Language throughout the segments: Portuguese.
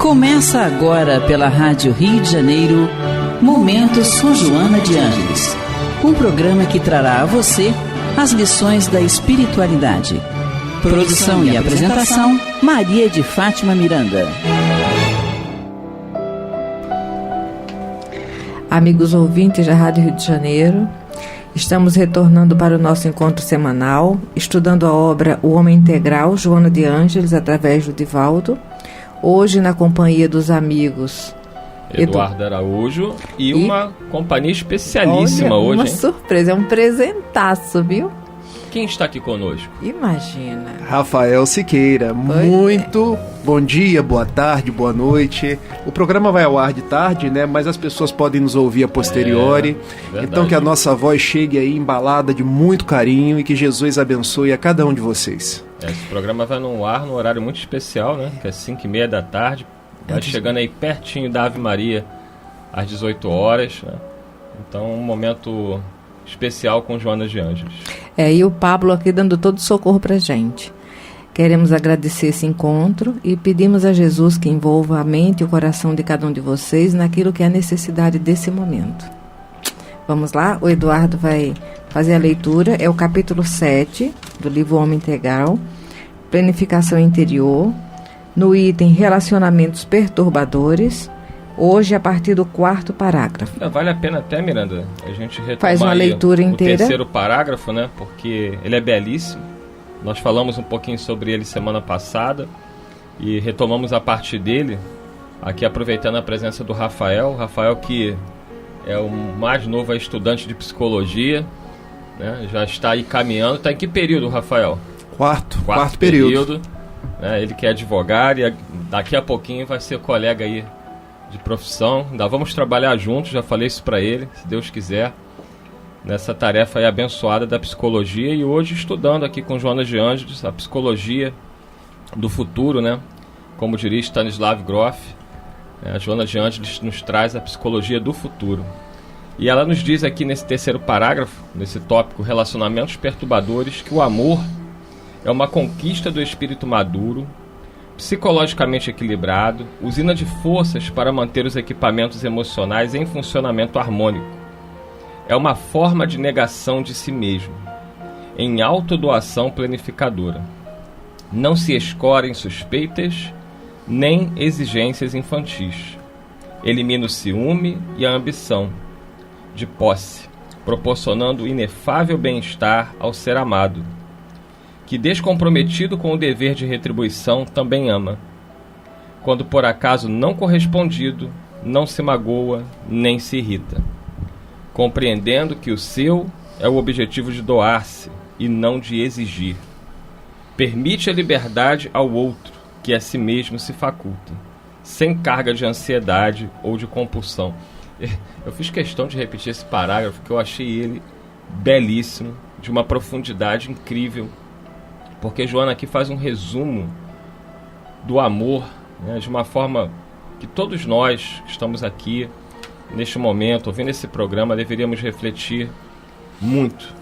Começa agora pela Rádio Rio de Janeiro, Momentos com Joana de Ângeles. Um programa que trará a você as lições da espiritualidade. Produção e apresentação, Maria de Fátima Miranda. Amigos ouvintes da Rádio Rio de Janeiro, estamos retornando para o nosso encontro semanal, estudando a obra O Homem Integral, Joana de Ângeles, através do Divaldo. Hoje na companhia dos amigos Eduardo Araújo e uma companhia especialíssima. Olha, hoje, uma surpresa, é um presentaço, viu? Quem está aqui conosco? Imagina. Rafael Siqueira. Muito bom dia, boa tarde, boa noite. O programa vai ao ar de tarde, né? Mas as pessoas podem nos ouvir a posteriori. Então que a nossa voz chegue aí embalada de muito carinho e que Jesus abençoe a cada um de vocês. Esse programa vai no ar num horário muito especial, né? Que é 5h30 da tarde. Vai chegando aí pertinho da Ave Maria às 18 horas, né? Então um momento especial com Joana de Ângeles. E o Pablo aqui dando todo o socorro pra gente. Queremos agradecer esse encontro e pedimos a Jesus que envolva a mente e o coração de cada um de vocês naquilo que é a necessidade desse momento. Vamos lá? O Eduardo vai fazer a leitura. É o capítulo 7 do livro Homem Integral, Planificação Interior, no item Relacionamentos Perturbadores. Hoje, a partir do 4º parágrafo. Vale a pena até, Miranda, a gente retomar faz uma leitura inteira. O terceiro parágrafo, né? Porque ele é belíssimo. Nós falamos um pouquinho sobre ele semana passada e retomamos a partir dele, aqui aproveitando a presença do Rafael. Rafael, que é o mais novo estudante de psicologia, né? Já está aí caminhando. Está em que período, Rafael? Quarto período. Né? Ele que é advogado e daqui a pouquinho vai ser colega aí de profissão. Ainda vamos trabalhar juntos, já falei isso para ele, se Deus quiser, nessa tarefa aí abençoada da psicologia. E hoje estudando aqui com Joana de Ângeles a psicologia do futuro, né? Como diria Stanislav Grof, a Joana de Ângeles nos traz a psicologia do futuro. E ela nos diz aqui nesse terceiro parágrafo, nesse tópico relacionamentos perturbadores, que o amor é uma conquista do espírito maduro, psicologicamente equilibrado, usina de forças para manter os equipamentos emocionais em funcionamento harmônico. É uma forma de negação de si mesmo, em autodoação planificadora. Não se escora em suspeitas, nem exigências infantis. Elimina o ciúme e a ambição de posse, proporcionando inefável bem-estar ao ser amado, que, descomprometido com o dever de retribuição, também ama. Quando por acaso não correspondido, não se magoa nem se irrita, compreendendo que o seu é o objetivo de doar-se e não de exigir. Permite a liberdade ao outro, que a si mesmo se faculta, sem carga de ansiedade ou de compulsão. Eu fiz questão de repetir esse parágrafo, que eu achei ele belíssimo, de uma profundidade incrível, porque Joana aqui faz um resumo do amor, né, de uma forma que todos nós que estamos aqui neste momento, ouvindo esse programa, deveríamos refletir muito,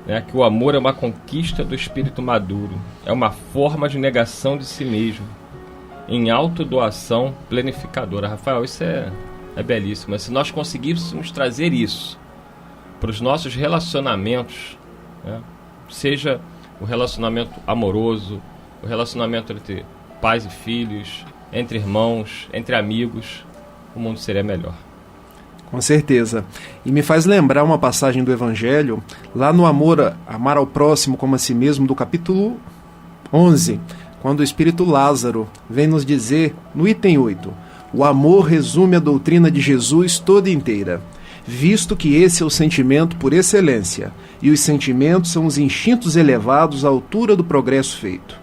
né, que o amor é uma conquista do espírito maduro, é uma forma de negação de si mesmo, em autodoação planificadora. Rafael, isso é belíssimo. Mas se nós conseguíssemos trazer isso para os nossos relacionamentos, né, seja o relacionamento amoroso, o relacionamento entre pais e filhos, entre irmãos, entre amigos, o mundo seria melhor. Com certeza. E me faz lembrar uma passagem do Evangelho, lá no Amar ao Próximo como a Si Mesmo, do capítulo 11, quando o Espírito Lázaro vem nos dizer, no item 8, o amor resume a doutrina de Jesus toda inteira, visto que esse é o sentimento por excelência, e os sentimentos são os instintos elevados à altura do progresso feito.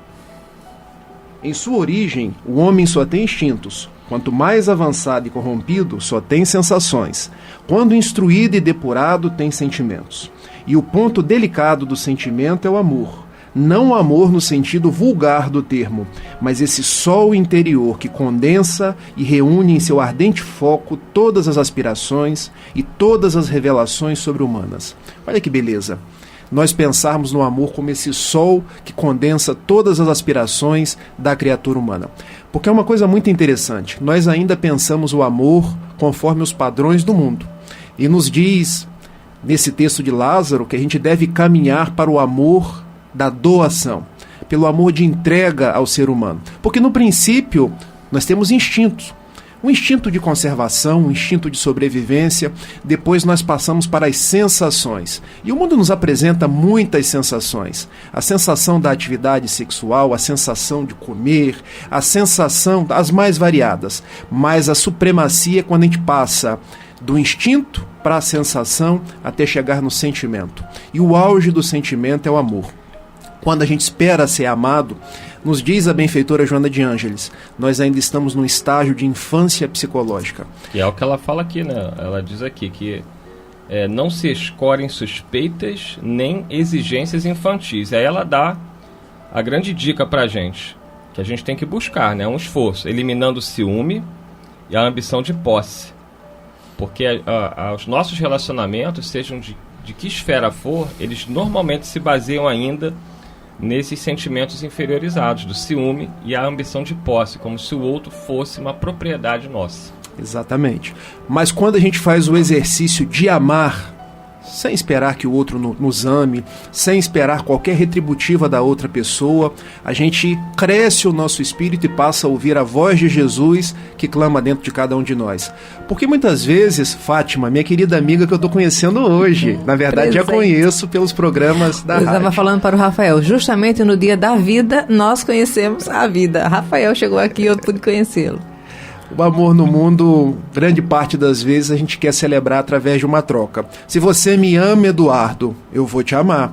Em sua origem, o homem só tem instintos. Quanto mais avançado e corrompido, só tem sensações. Quando instruído e depurado, tem sentimentos. E o ponto delicado do sentimento é o amor. Não o amor no sentido vulgar do termo, mas esse sol interior que condensa e reúne em seu ardente foco todas as aspirações e todas as revelações sobre-humanas. Olha que beleza! nós pensarmos no amor como esse sol que condensa todas as aspirações da criatura humana. Porque é uma coisa muito interessante, nós ainda pensamos o amor conforme os padrões do mundo. E nos diz, nesse texto de Lázaro, que a gente deve caminhar para o amor da doação, pelo amor de entrega ao ser humano. Porque no princípio nós temos instintos. Um instinto de conservação, um instinto de sobrevivência, depois nós passamos para as sensações. E o mundo nos apresenta muitas sensações. A sensação da atividade sexual, a sensação de comer, a sensação das mais variadas. Mas a supremacia é quando a gente passa do instinto para a sensação até chegar no sentimento. E o auge do sentimento é o amor. Quando a gente espera ser amado, nos diz a benfeitora Joana de Ângeles, nós ainda estamos num estágio de infância psicológica. E é o que ela fala aqui, né? Ela diz aqui que não se escorem suspeitas nem exigências infantis. Aí ela dá a grande dica pra gente, que a gente tem que buscar, né? Um esforço, eliminando o ciúme e a ambição de posse. Porque os nossos relacionamentos, sejam de que esfera for, eles normalmente se baseiam ainda nesses sentimentos inferiorizados, do ciúme e a ambição de posse, como se o outro fosse uma propriedade nossa. Exatamente. Mas quando a gente faz o exercício de amar, sem esperar que o outro nos ame, sem esperar qualquer retributiva da outra pessoa, a gente cresce o nosso espírito e passa a ouvir a voz de Jesus que clama dentro de cada um de nós. Porque muitas vezes, Fátima, minha querida amiga que eu estou conhecendo hoje, na verdade já conheço pelos programas da rádio. Eu estava falando para o Rafael, justamente no dia da vida nós conhecemos a vida. Rafael chegou aqui e eu pude conhecê-lo. O amor no mundo, grande parte das vezes, a gente quer celebrar através de uma troca. Se você me ama, Eduardo, eu vou te amar.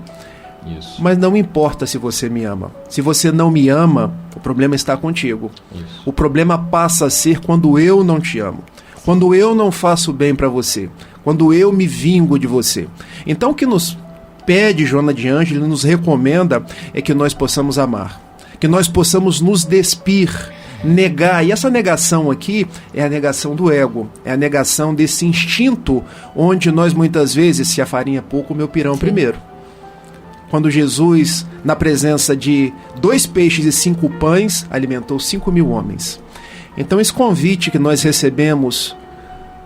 Isso. Mas não importa se você me ama. Se você não me ama, o problema está contigo. Isso. O problema passa a ser quando eu não te amo. Quando eu não faço bem para você. Quando eu me vingo de você. Então o que nos pede Joana de Ângeles, nos recomenda, é que nós possamos amar. Que nós possamos nos despir, negar, e essa negação aqui é a negação do ego, é a negação desse instinto onde nós muitas vezes, se a farinha pouco, o meu pirão primeiro. Quando Jesus, na presença de 2 peixes e 5 pães, alimentou 5.000 homens. Então esse convite que nós recebemos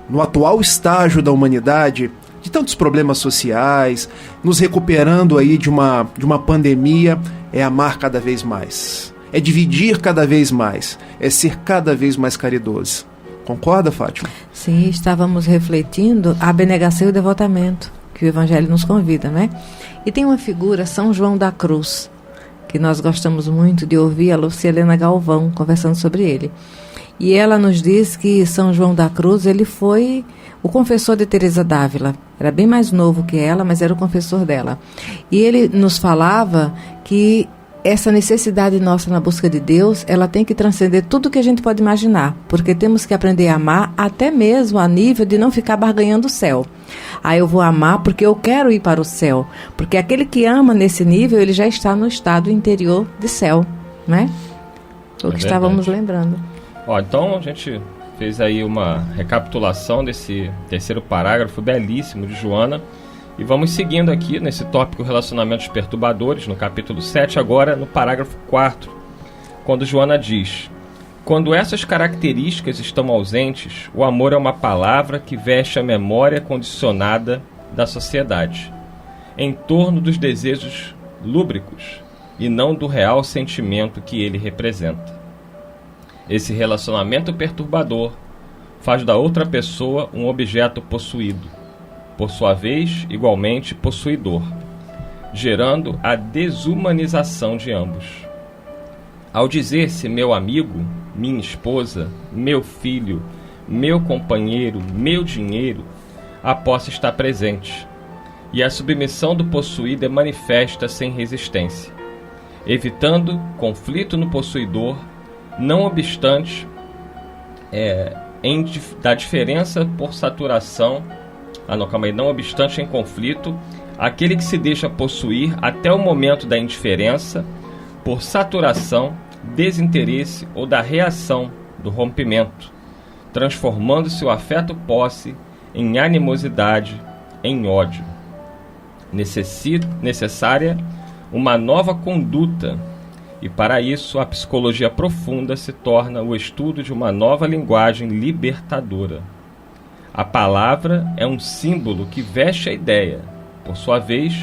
no atual estágio da humanidade, de tantos problemas sociais, nos recuperando aí de uma pandemia, é amar cada vez mais. É dividir cada vez mais, é ser cada vez mais caridoso. Concorda, Fátima? Sim, estávamos refletindo a abnegação e o devotamento, que o Evangelho nos convida, né? E tem uma figura, São João da Cruz, que nós gostamos muito de ouvir a Lucilena Galvão conversando sobre ele. E ela nos diz que São João da Cruz, ele foi o confessor de Teresa d'Ávila. Era bem mais novo que ela, mas era o confessor dela. E ele nos falava que essa necessidade nossa na busca de Deus, ela tem que transcender tudo que a gente pode imaginar, porque temos que aprender a amar até mesmo a nível de não ficar barganhando o céu. Eu vou amar porque eu quero ir para o céu, porque aquele que ama nesse nível, ele já está no estado interior de céu, né? O que estávamos lembrando. Então a gente fez aí uma recapitulação desse terceiro parágrafo belíssimo de Joana. E vamos seguindo aqui nesse tópico relacionamentos perturbadores, no capítulo 7, agora no parágrafo 4, quando Joana diz: quando essas características estão ausentes, o amor é uma palavra que veste a memória condicionada da sociedade, em torno dos desejos lúbricos e não do real sentimento que ele representa. Esse relacionamento perturbador faz da outra pessoa um objeto possuído, por sua vez, igualmente possuidor, gerando a desumanização de ambos. Ao dizer-se meu amigo, minha esposa, meu filho, meu companheiro, meu dinheiro, a posse está presente, e a submissão do possuído é manifesta sem resistência, evitando conflito no possuidor, não obstante da diferença por saturação. Não obstante em conflito, aquele que se deixa possuir até o momento da indiferença, por saturação, desinteresse ou da reação do rompimento, transformando-se o afeto posse em animosidade, em ódio. necessária uma nova conduta, e para isso a psicologia profunda se torna o estudo de uma nova linguagem libertadora. A palavra é um símbolo que veste a ideia, por sua vez,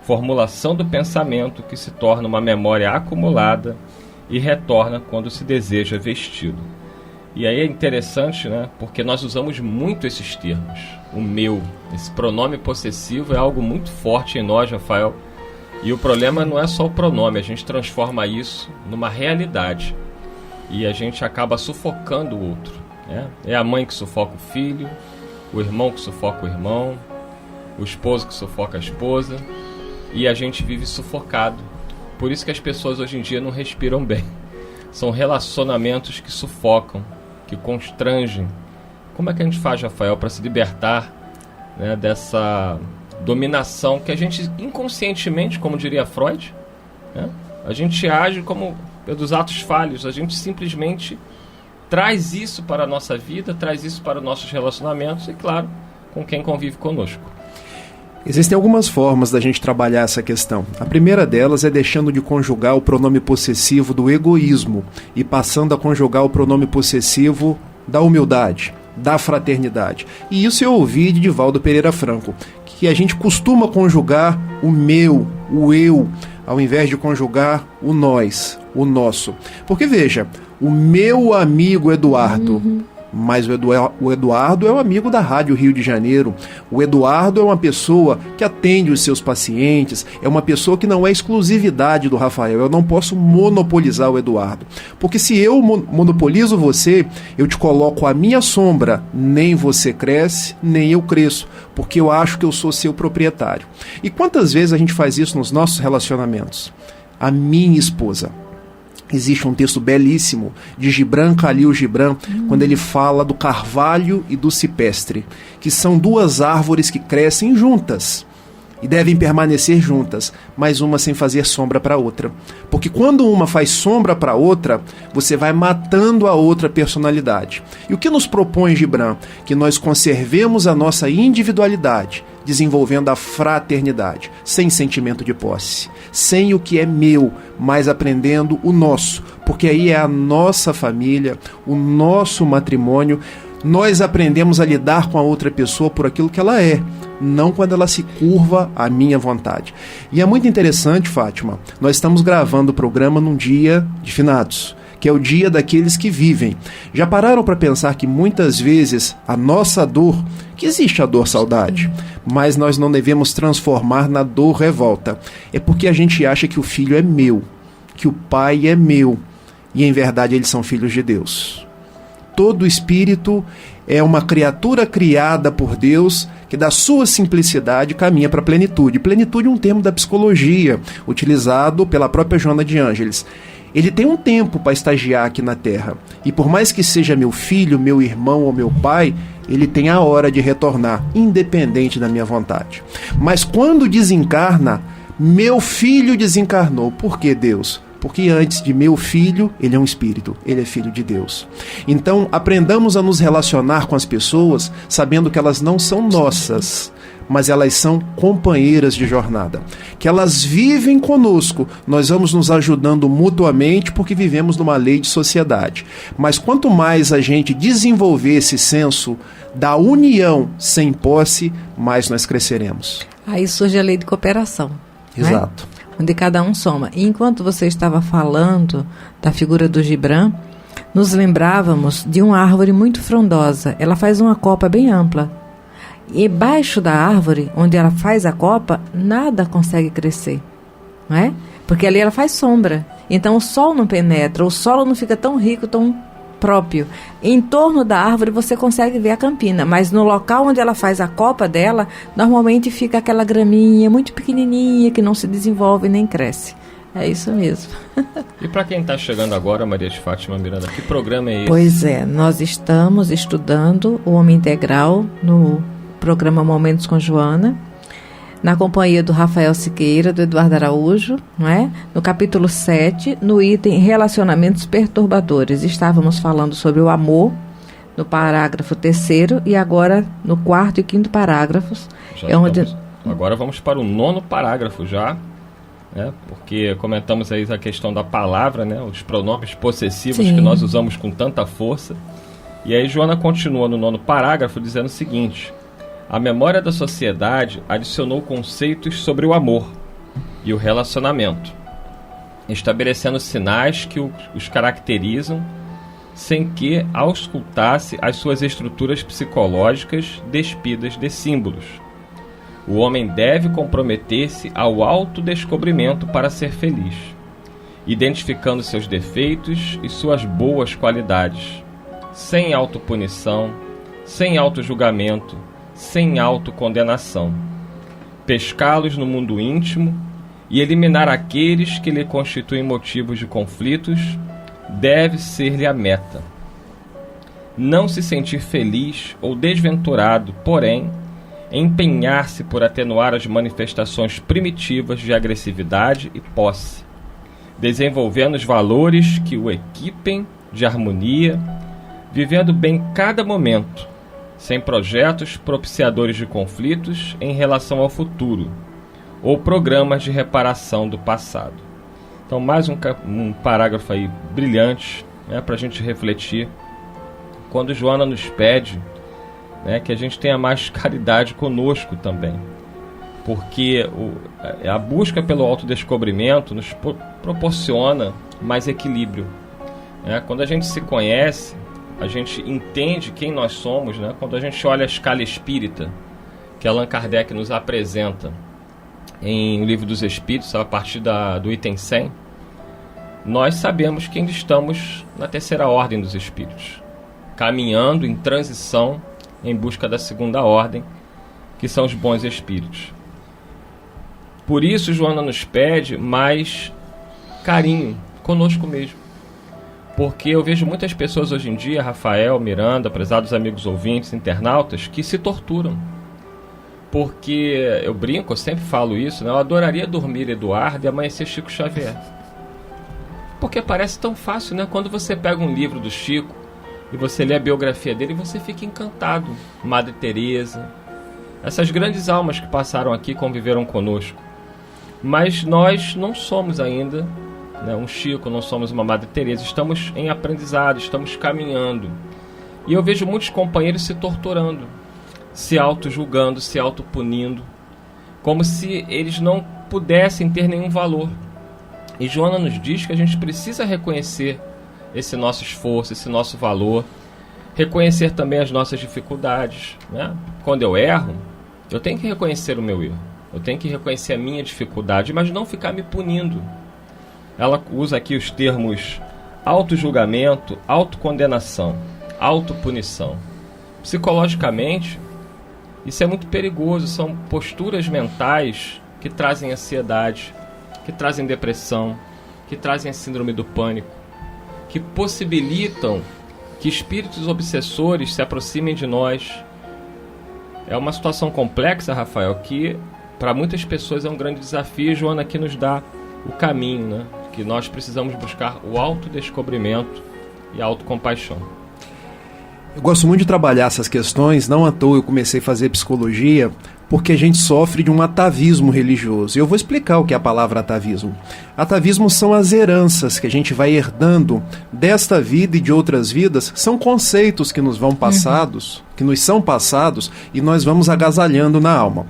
formulação do pensamento que se torna uma memória acumulada e retorna quando se deseja vesti-lo. E aí é interessante, né? Porque nós usamos muito esses termos. O meu, esse pronome possessivo é algo muito forte em nós, Rafael. E o problema não é só o pronome, a gente transforma isso numa realidade. E a gente acaba sufocando o outro, né? É a mãe que sufoca o filho, o irmão que sufoca o irmão, o esposo que sufoca a esposa. E a gente vive sufocado. Por isso que as pessoas hoje em dia não respiram bem. São relacionamentos que sufocam, que constrangem. Como é que a gente faz, Rafael, para se libertar, né, dessa dominação que a gente inconscientemente, como diria Freud, né, a gente age como pelos atos falhos, a gente simplesmente traz isso para a nossa vida, traz isso para os nossos relacionamentos e, claro, com quem convive conosco. Existem algumas formas da gente trabalhar essa questão. A primeira delas é deixando de conjugar o pronome possessivo do egoísmo e passando a conjugar o pronome possessivo da humildade, da fraternidade. E isso eu ouvi de Divaldo Pereira Franco, que a gente costuma conjugar o meu, o eu, ao invés de conjugar o nós, o nosso. Porque veja, o meu amigo Eduardo... Mas o Eduardo é um amigo da Rádio Rio de Janeiro. O Eduardo é uma pessoa que atende os seus pacientes, é uma pessoa que não é exclusividade do Rafael. Eu não posso monopolizar o Eduardo. Porque se eu monopolizo você, eu te coloco a minha sombra. Nem você cresce, nem eu cresço. Porque eu acho que eu sou seu proprietário. E quantas vezes a gente faz isso nos nossos relacionamentos? A minha esposa. Existe um texto belíssimo de Gibran Khalil Gibran, quando ele fala do carvalho e do cipestre, que são duas árvores que crescem juntas e devem permanecer juntas, mas uma sem fazer sombra para a outra. Porque quando uma faz sombra para a outra, você vai matando a outra personalidade. E o que nos propõe Gibran? Que nós conservemos a nossa individualidade, desenvolvendo a fraternidade, sem sentimento de posse, sem o que é meu, mas aprendendo o nosso, porque aí é a nossa família, o nosso matrimônio. Nós aprendemos a lidar com a outra pessoa por aquilo que ela é, não quando ela se curva à minha vontade. E é muito interessante, Fátima, nós estamos gravando o programa num dia de finados, que é o dia daqueles que vivem. Já pararam para pensar que muitas vezes a nossa dor, que existe a dor saudade, mas nós não devemos transformar na dor revolta. É porque a gente acha que o filho é meu, que o pai é meu, e em verdade eles são filhos de Deus. Todo espírito é uma criatura criada por Deus que da sua simplicidade caminha para a plenitude. Plenitude é um termo da psicologia, utilizado pela própria Joana de Ângeles. Ele tem um tempo para estagiar aqui na Terra. E por mais que seja meu filho, meu irmão ou meu pai, ele tem a hora de retornar, independente da minha vontade. Mas quando desencarna, meu filho desencarnou. Por que Deus? Porque antes de meu filho, ele é um espírito, ele é filho de Deus. Então, aprendamos a nos relacionar com as pessoas, sabendo que elas não são nossas, mas elas são companheiras de jornada. Que elas vivem conosco, nós vamos nos ajudando mutuamente, porque vivemos numa lei de sociedade. Mas quanto mais a gente desenvolver esse senso da união sem posse, mais nós cresceremos. Aí surge a lei de cooperação. Exato. Né? Onde cada um soma. E enquanto você estava falando da figura do Gibran, nos lembrávamos de uma árvore muito frondosa. Ela faz uma copa bem ampla. E embaixo da árvore, onde ela faz a copa, nada consegue crescer. Não é? Porque ali ela faz sombra. Então o sol não penetra, o solo não fica tão rico, tão próprio. Em torno da árvore você consegue ver a campina, mas no local onde ela faz a copa dela, normalmente fica aquela graminha muito pequenininha que não se desenvolve nem cresce. É isso mesmo. E para quem está chegando agora, Maria de Fátima Miranda, que programa é esse? Pois é, nós estamos estudando o Homem Integral no programa Momentos com Joana, na companhia do Rafael Siqueira, do Eduardo Araújo, não é? No capítulo 7, no item Relacionamentos Perturbadores. Estávamos falando sobre o amor, no parágrafo 3º, e agora no 4º e 5º parágrafos. Já estamos Agora vamos para o 9º parágrafo já, né? Porque comentamos aí a questão da palavra, né? Os pronomes possessivos que nós usamos com tanta força. E aí Joana continua no 9º parágrafo dizendo o seguinte: a memória da sociedade adicionou conceitos sobre o amor e o relacionamento, estabelecendo sinais que os caracterizam, sem que auscultasse as suas estruturas psicológicas despidas de símbolos. O homem deve comprometer-se ao autodescobrimento para ser feliz, identificando seus defeitos e suas boas qualidades, sem autopunição, sem autojulgamento, sem autocondenação. Pescá-los no mundo íntimo e eliminar aqueles que lhe constituem motivos de conflitos deve ser-lhe a meta. Não se sentir feliz ou desventurado, porém, empenhar-se por atenuar as manifestações primitivas de agressividade e posse, desenvolvendo os valores que o equipem de harmonia, vivendo bem cada momento, sem projetos propiciadores de conflitos em relação ao futuro, ou programas de reparação do passado. Então, mais um parágrafo aí brilhante, né, para a gente refletir. Quando Joana nos pede, né, que a gente tenha mais caridade conosco também, porque a busca pelo autodescobrimento nos proporciona mais equilíbrio, né? Quando a gente se conhece, a gente entende quem nós somos, né? Quando a gente olha a escala espírita que Allan Kardec nos apresenta em O Livro dos Espíritos, a partir do item 100, nós sabemos que ainda estamos na terceira ordem dos espíritos, caminhando em transição em busca da segunda ordem, que são os bons espíritos. Por isso, Joana nos pede mais carinho conosco mesmo. Porque eu vejo muitas pessoas hoje em dia, Rafael, Miranda, prezados amigos ouvintes, internautas, que se torturam. Porque eu brinco, eu sempre falo isso, né? Eu adoraria dormir Eduardo e amanhecer Chico Xavier. Porque parece tão fácil, né? Quando você pega um livro do Chico e você lê a biografia dele, você fica encantado. Madre Teresa, essas grandes almas que passaram aqui, conviveram conosco. Mas nós não somos ainda, né, um Chico, não somos uma Madre Teresa. Estamos em aprendizado, estamos caminhando. E eu vejo muitos companheiros se torturando, se auto-julgando, se auto-punindo, como se eles não pudessem ter nenhum valor. E Joana nos diz que a gente precisa reconhecer esse nosso esforço, esse nosso valor, reconhecer também as nossas dificuldades, né? Quando eu erro, eu tenho que reconhecer o meu erro, eu tenho que reconhecer a minha dificuldade, mas não ficar me punindo. Ela usa aqui os termos autojulgamento, autocondenação, autopunição. Psicologicamente, isso é muito perigoso, são posturas mentais que trazem ansiedade, que trazem depressão, que trazem a síndrome do pânico, que possibilitam que espíritos obsessores se aproximem de nós. É uma situação complexa, Rafael, que para muitas pessoas é um grande desafio. Joana aqui nos dá o caminho, né? Que nós precisamos buscar o autodescobrimento e a autocompaixão. Eu gosto muito de trabalhar essas questões, não à toa eu comecei a fazer psicologia, porque a gente sofre de um atavismo religioso. E eu vou explicar o que é a palavra atavismo. Atavismo são as heranças que a gente vai herdando desta vida e de outras vidas. São conceitos que nos vão passados, que nos são passados, e nós vamos agasalhando na alma.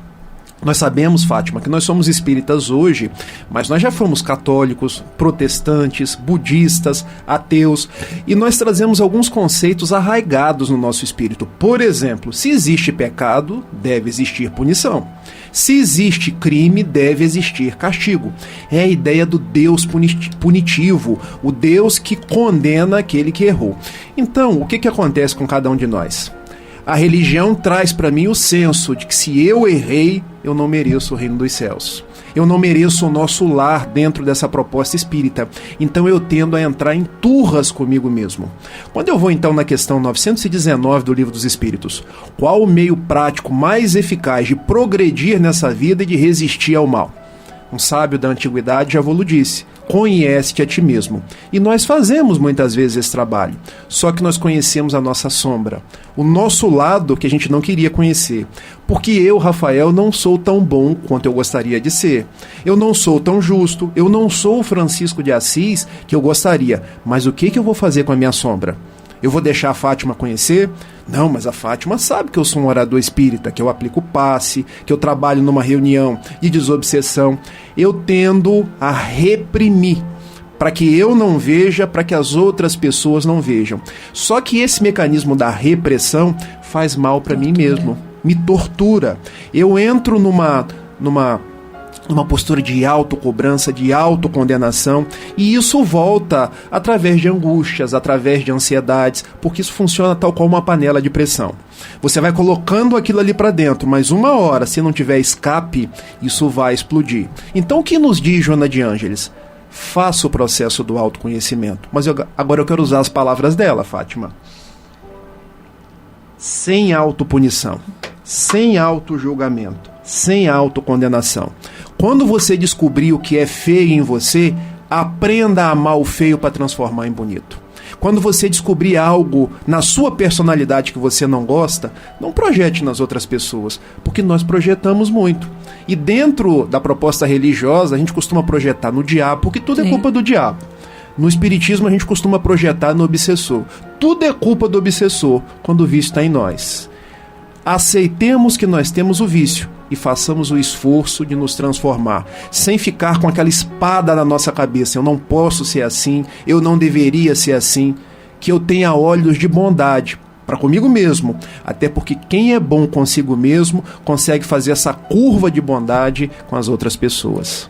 Nós sabemos, Fátima, que nós somos espíritas hoje, mas nós já fomos católicos, protestantes, budistas, ateus, e nós trazemos alguns conceitos arraigados no nosso espírito. Por exemplo, se existe pecado, deve existir punição. Se existe crime, deve existir castigo. É a ideia do Deus punitivo, o Deus que condena aquele que errou. Então, o que acontece com cada um de nós? A religião traz para mim o senso de que se eu errei, eu não mereço o reino dos céus. Eu não mereço o nosso lar dentro dessa proposta espírita. Então eu tendo a entrar em turras comigo mesmo. Quando eu vou então na questão 919 do Livro dos Espíritos, qual o meio prático mais eficaz de progredir nessa vida e de resistir ao mal? Um sábio da antiguidade já vos disse: conhece-te a ti mesmo. E nós fazemos muitas vezes esse trabalho, só que nós conhecemos a nossa sombra, o nosso lado que a gente não queria conhecer. Porque eu, Rafael, não sou tão bom quanto eu gostaria de ser. Eu não sou tão justo, eu não sou o Francisco de Assis que eu gostaria. Mas o que eu vou fazer com a minha sombra? Eu vou deixar a Fátima conhecer? Não, mas a Fátima sabe que eu sou um orador espírita, que eu aplico passe, que eu trabalho numa reunião de desobsessão. Eu tendo a reprimir, para que eu não veja, para que as outras pessoas não vejam. Só que esse mecanismo da repressão faz mal para mim mesmo, me tortura. Eu entro numa postura de autocobrança, de autocondenação, e isso volta através de angústias, através de ansiedades, porque isso funciona tal qual uma panela de pressão. Você vai colocando aquilo ali para dentro, mas uma hora, se não tiver escape, isso vai explodir. Então o que nos diz Joana de Ângeles? Faça o processo do autoconhecimento. Mas agora eu quero usar as palavras dela, Fátima. Sem autopunição, sem autojulgamento, sem autocondenação. Quando você descobrir o que é feio em você, aprenda a amar o feio para transformar em bonito. Quando você descobrir algo na sua personalidade que você não gosta, não projete nas outras pessoas, porque nós projetamos muito. E dentro da proposta religiosa, a gente costuma projetar no diabo, porque tudo é culpa do diabo. No espiritismo, a gente costuma projetar no obsessor. Tudo é culpa do obsessor, quando o vício está em nós. Aceitemos que nós temos o vício e façamos o esforço de nos transformar, sem ficar com aquela espada na nossa cabeça. Eu não posso ser assim, eu não deveria ser assim. Que eu tenha olhos de bondade para comigo mesmo, até porque quem é bom consigo mesmo consegue fazer essa curva de bondade com as outras pessoas.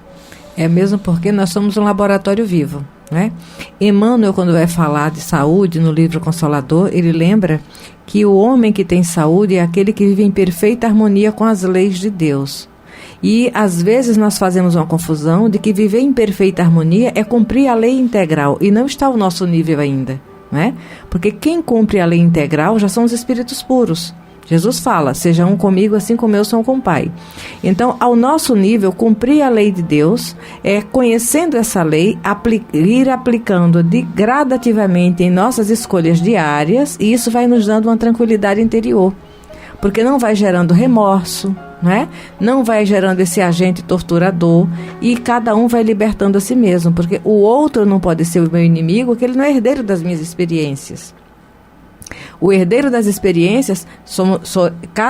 É mesmo porque nós somos um laboratório vivo, né? Emmanuel, quando vai falar de saúde no livro Consolador, ele lembra que o homem que tem saúde é aquele que vive em perfeita harmonia com as leis de Deus. E às vezes nós fazemos uma confusão de que viver em perfeita harmonia é cumprir a lei integral, e não está ao nosso nível ainda, né? Porque quem cumpre a lei integral já são os espíritos puros. Jesus fala: seja um comigo assim como eu sou com o Pai. Então, ao nosso nível, cumprir a lei de Deus é, conhecendo essa lei, ir aplicando gradativamente em nossas escolhas diárias, e isso vai nos dando uma tranquilidade interior, porque não vai gerando remorso, né? Não vai gerando esse agente torturador, e cada um vai libertando a si mesmo, porque o outro não pode ser o meu inimigo, porque ele não é herdeiro das minhas experiências. O herdeiro das experiências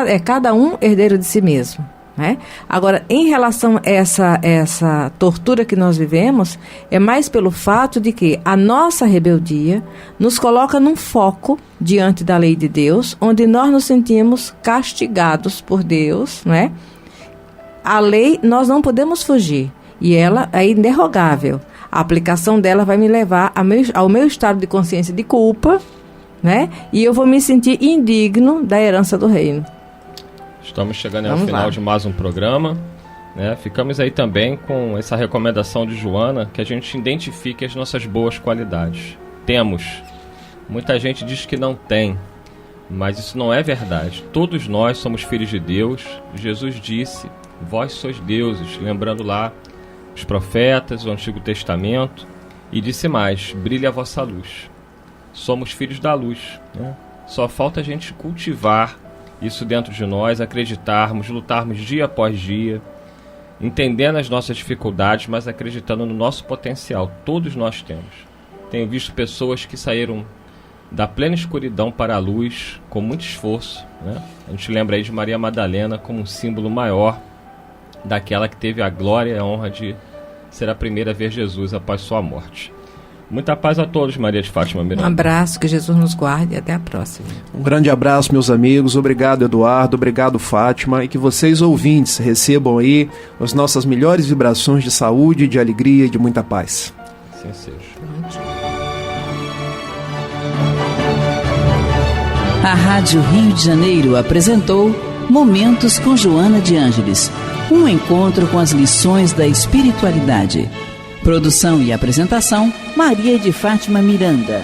é cada um herdeiro de si mesmo, né? Agora, em relação a essa tortura que nós vivemos, é mais pelo fato de que a nossa rebeldia nos coloca num foco diante da lei de Deus, onde nós nos sentimos castigados por Deus, né? A lei nós não podemos fugir, e ela é inderrogável. A aplicação dela vai me levar ao meu estado de consciência de culpa, né? E eu vou me sentir indigno da herança do reino. Estamos chegando ao final de mais um programa, né? Ficamos aí também com essa recomendação de Joana, que a gente identifique as nossas boas qualidades. Temos. Muita gente diz que não tem, mas isso não é verdade. Todos nós somos filhos de Deus. Jesus disse: vós sois deuses, lembrando lá os profetas, o Antigo Testamento, e disse mais: brilha a vossa luz. Somos filhos da luz, né? Só falta a gente cultivar isso dentro de nós, acreditarmos, lutarmos dia após dia, entendendo as nossas dificuldades, mas acreditando no nosso potencial. Todos nós temos. Tenho visto pessoas que saíram da plena escuridão para a luz com muito esforço, né? A gente lembra aí de Maria Madalena como um símbolo maior daquela que teve a glória e a honra de ser a primeira a ver Jesus após sua morte. Muita paz a todos, Maria de Fátima Miranda. Um abraço, que Jesus nos guarde e até a próxima. Um grande abraço, meus amigos. Obrigado, Eduardo. Obrigado, Fátima. E que vocês, ouvintes, recebam aí as nossas melhores vibrações de saúde, de alegria e de muita paz. Assim seja. A Rádio Rio de Janeiro apresentou Momentos com Joana de Ângeles, um encontro com as lições da espiritualidade. Produção e apresentação, Maria de Fátima Miranda.